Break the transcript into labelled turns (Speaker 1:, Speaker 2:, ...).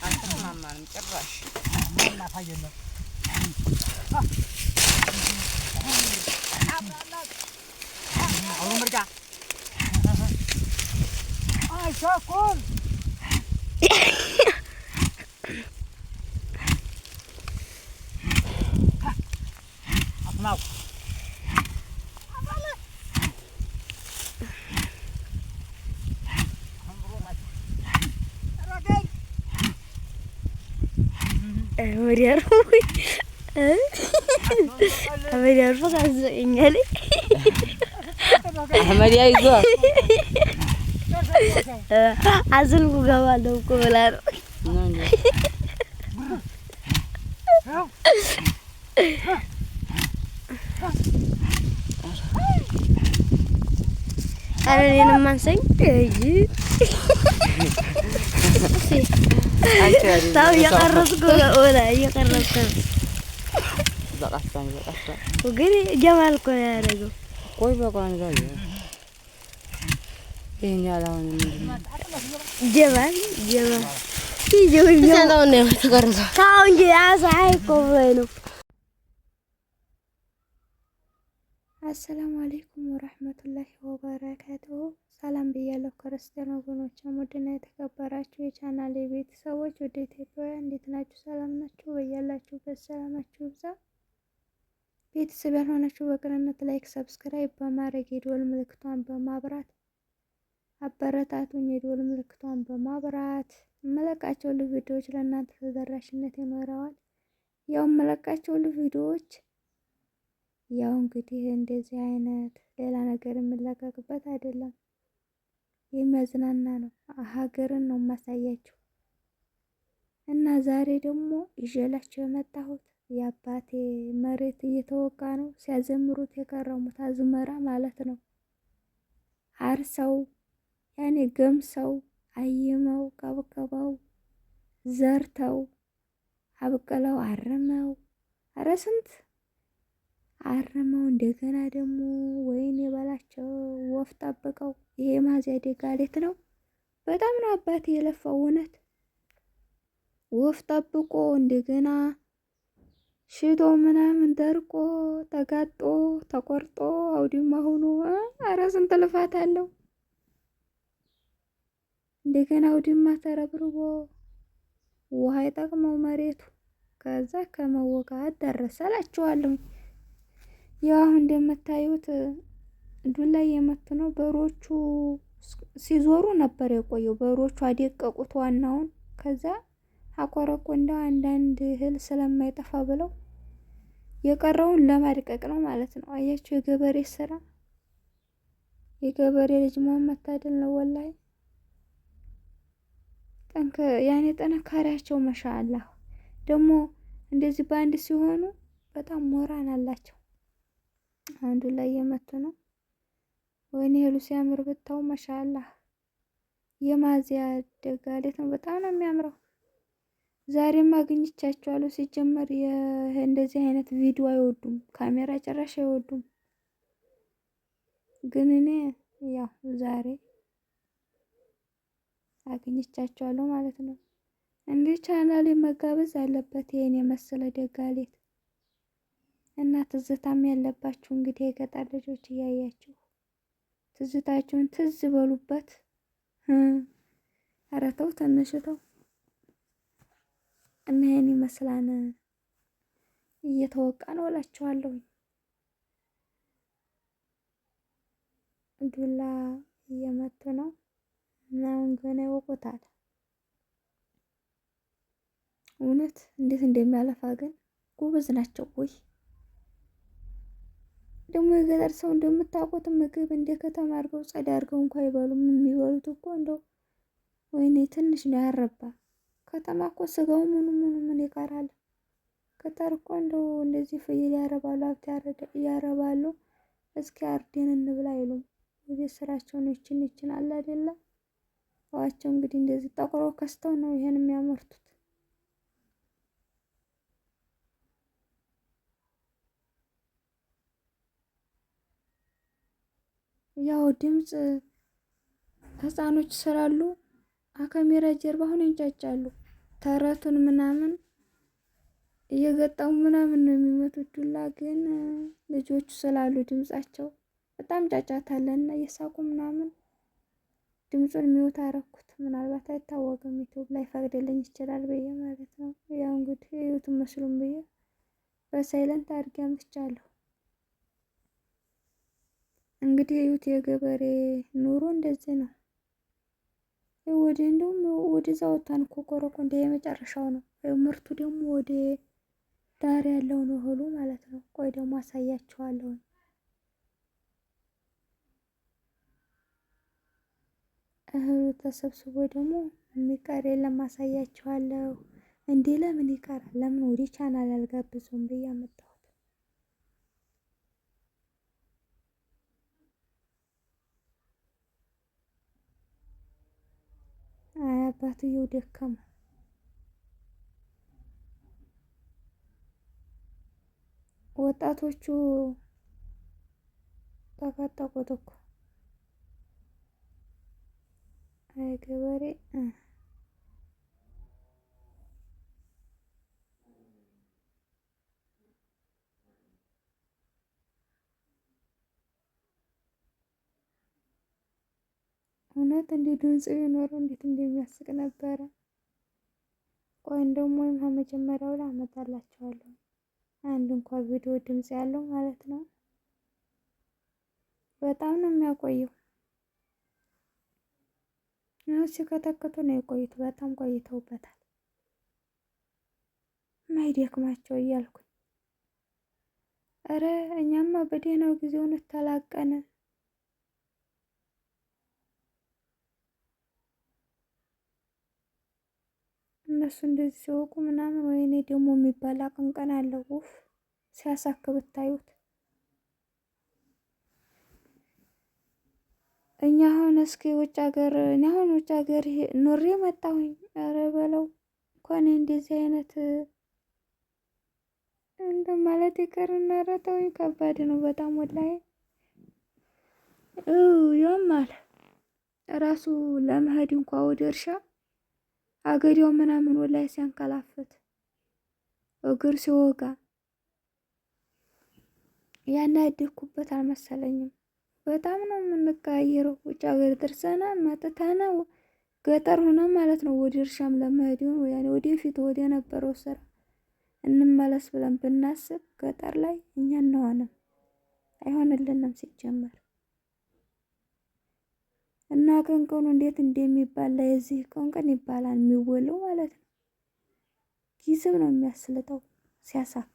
Speaker 1: አልተስማማንም ጭራሽ
Speaker 2: ታየለም አሁን ምርጫ አይሻኮል አፍናው
Speaker 3: Amir fakat ingale.
Speaker 1: Ahmad ya itu.
Speaker 3: Azul buka malu kular. Ada di nama sing aja. Tahu ya karena gua udah ya karena kan.
Speaker 1: Zakastan.
Speaker 3: Begini Jamal ko ya rego.
Speaker 1: Koi bakalan lagi. Ini alawan ini.
Speaker 3: Jamal. Iya
Speaker 1: Bisa tahu nih sekarang.
Speaker 3: Tahu ya saya ko beno. አሰላሙ አለይኩም ወራህመቱላሂ ወበረካቱሁ። ሰላም ብያለሁ ክርስቲያን ወገኖች፣ ሙድና የተከበራችሁ የቻናሌ ቤተሰቦች ወደ ኢትዮጵያ እንዴት ናችሁ? ሰላም ናችሁ? በያላችሁበት ሰላማችሁ ይብዛ። ቤተሰብ ያልሆናችሁ በቅንነት ላይክ፣ ሰብስክራይብ በማድረግ የደወል ምልክቷን በማብራት አበረታቱኝ። የደወል ምልክቷን በማብራት መለቃቸው ቪዲዮዎች ለእናንተ ተደራሽነት ይኖረዋል። ያው መለቃቸው ቪዲዮዎች ያው እንግዲህ እንደዚህ አይነት ሌላ ነገር የምለቀቅበት አይደለም፣ የሚያዝናና ነው። ሀገርን ነው ማሳያችሁ እና ዛሬ ደግሞ ይዤላችሁ የመጣሁት የአባቴ መሬት እየተወቃ ነው። ሲያዘምሩት የከረሙት አዝመራ ማለት ነው። አርሰው ያኔ ገምሰው አይመው ቀብቀበው ዘርተው አብቅለው አርመው ኧረ ስንት አርመው እንደገና ደግሞ ወይኔ በላቸው ወፍ ጠብቀው። ይሄ ማዚያ ደጋሌት ነው። በጣም ነው አባቴ የለፋው እውነት። ወፍ ጠብቆ እንደገና ሽቶ ምናምን ደርቆ ተጋጦ ተቆርጦ አውድማ ሆኖ ኧረ ስንት ልፋት አለው። እንደገና አውድማ ተረብርቦ ውሃ ይጠቅመው መሬቱ። ከዛ ከመወቃት ደረሰላችኋለሁ። ያው እንደምታዩት ዱላ እየመቱ ነው። በሮቹ ሲዞሩ ነበር የቆየው። በሮቹ አደቀቁት ዋናውን። ከዛ አቆረቁ እንደው አንዳንድ እህል ስለማይጠፋ ብለው የቀረውን ለማድቀቅ ነው ማለት ነው። አያችሁ የገበሬ ስራ፣ የገበሬ ልጅ መሆን መታደል ነው ወላሂ። ያኔ ጥንካሬያቸው ማሻአላህ። ደግሞ እንደዚህ በአንድ ሲሆኑ በጣም ሞራን አላቸው። አንዱ ላይ የመቱ ነው። ወይኔ እህሉ ሲያምር ብታው ማሻአላህ። የማዚያ ደጋሌት ነው። በጣም ነው የሚያምረው። ዛሬም አግኝቻቸዋለሁ። ሲጀመር እንደዚህ አይነት ቪዲዮ አይወዱም፣ ካሜራ ጭራሽ አይወዱም። ግን እኔ ያው ዛሬ አግኝቻቸዋለሁ ማለት ነው። እንዴ ቻናሌ መጋበዝ አለበት ይሄን የመሰለ ደጋሌት እና ትዝታም ያለባችሁ እንግዲህ የገጠር ልጆች እያያችሁ ትዝታችሁን ትዝ በሉበት። ኧረ ተው ትንሽ ተው እና ይሄን ይመስላል። እየተወቃ ነው እላችኋለሁ። ዱላ እየመቱ ነው እና ገና ይወቁታል። እውነት እንዴት እንደሚያለፋ ግን ጎበዝ ናቸው ወይ ደግሞ የገጠር ሰው እንደምታውቁት ምግብ እንደ ከተማ አድርገው ጸዳ አድርገው እንኳን አይበሉም። የሚበሉት እኮ እንደው ወይኔ ትንሽ ነው ያረባ። ከተማ እኮ ስጋው ምን ይቀራል። ገጠር እኮ እንደው እንደዚህ ፍየል ያረባሉ፣ ሀብት ያረባሉ። እስኪ አርደን እንብላ አይሉም። የቤት ስራቸው ነው። ይችን አለ አይደለ ዋቸው እንግዲህ እንደዚህ ጠቁሮ ከስተው ነው ይሄን የሚያመርቱት። ያው ድምጽ ህፃኖች ስላሉ ከካሜራ ጀርባ አሁን ይንጫጫሉ። ተረቱን ምናምን እየገጠሙ ምናምን ነው የሚመቱት ዱላ። ግን ልጆቹ ስላሉ ድምጻቸው በጣም ጫጫታ አለና እየሳቁ ምናምን ድምፁን ሚውት አረኩት። ምናልባት አይታወቅም ዩቲዩብ ላይ ፈቅድልኝ ይችላል ብዬ ማለት ነው። ያው እንግዲህ ዩቲዩብ መስሉም ብዬ በሳይለንት አድርጌ አምጥቻለሁ። እንግዲህ እዩት የገበሬ ኑሮ እንደዚህ ነው። ወደ እንደውም ወደዛ ወጣን እኮ ኮረኮንዳ የመጨረሻው ነው። ምርቱ ደግሞ ወደ ዳር ያለው ነው እህሉ ማለት ነው። ቆይ ደግሞ አሳያችኋለሁ። እህሉ ተሰብስቦ ደግሞ የሚቀር የለም አሳያችኋለሁ። እንዴ ለምን ይቀራል? ለምን ወደ ቻናል አልጋብዙም ብዬ አመጣሁት። አይ አባትየው ደከሙ። ወጣቶቹ ተቀጠቁት እኮ። አይ ገበሬ እውነት እንዲህ ድምጽ ቢኖረው እንዴት እንደሚያስቅ ነበረ። ቆይ እንደውም ወይም ከመጀመሪያው ላይ አመጣላችኋለሁ። አንድ እንኳን ቪዲዮ ድምጽ ያለው ማለት ነው። በጣም ነው የሚያቆየው። ሲከተክቱ ነው የቆዩት። በጣም ቆይተውበታል። ማይደክማቸው እያልኩኝ እረ እኛማ በደህናው ጊዜውን ተላቀነ። እነሱ እንደዚህ ሲወቁ ምናምን ወይኔ ደግሞ የሚባል አቀንቀን አለው። ውፍ ሲያሳክብ ብታዩት። እኛ አሁን እስኪ ውጭ ሀገር እኔ አሁን ውጭ ሀገር ኖሬ መጣሁኝ። ኧረ በለው እንኳን እንደዚህ አይነት እንደ ማለት ይቀርና ኧረ ተውኝ፣ ከባድ ነው በጣም ወላሂ። ያማል ራሱ ለመሄድ እንኳ ወደ እርሻ አገሬው ምናምን ወላሂ ሲያንከላፍት እግር ሲወጋ ያናደድኩበት አልመሰለኝም። በጣም ነው የምንቀያየረው። ውጭ ሀገር ደርሰና መጥተና ገጠር ሆነ ማለት ነው። ወደ እርሻም ለመሄድ ይሁን ያኔ ወደፊት ወደ ነበረው ስራ እንመለስ ብለን ብናስብ ገጠር ላይ እኛ እንሆንም አይሆንልንም ሲጀመር። እና ቀንቀኑ እንዴት እንደሚባል ለዚህ ቀንቀን ይባላል የሚወለው ማለት ነው። ጊዜው ነው የሚያስልጠው ሲያሳክ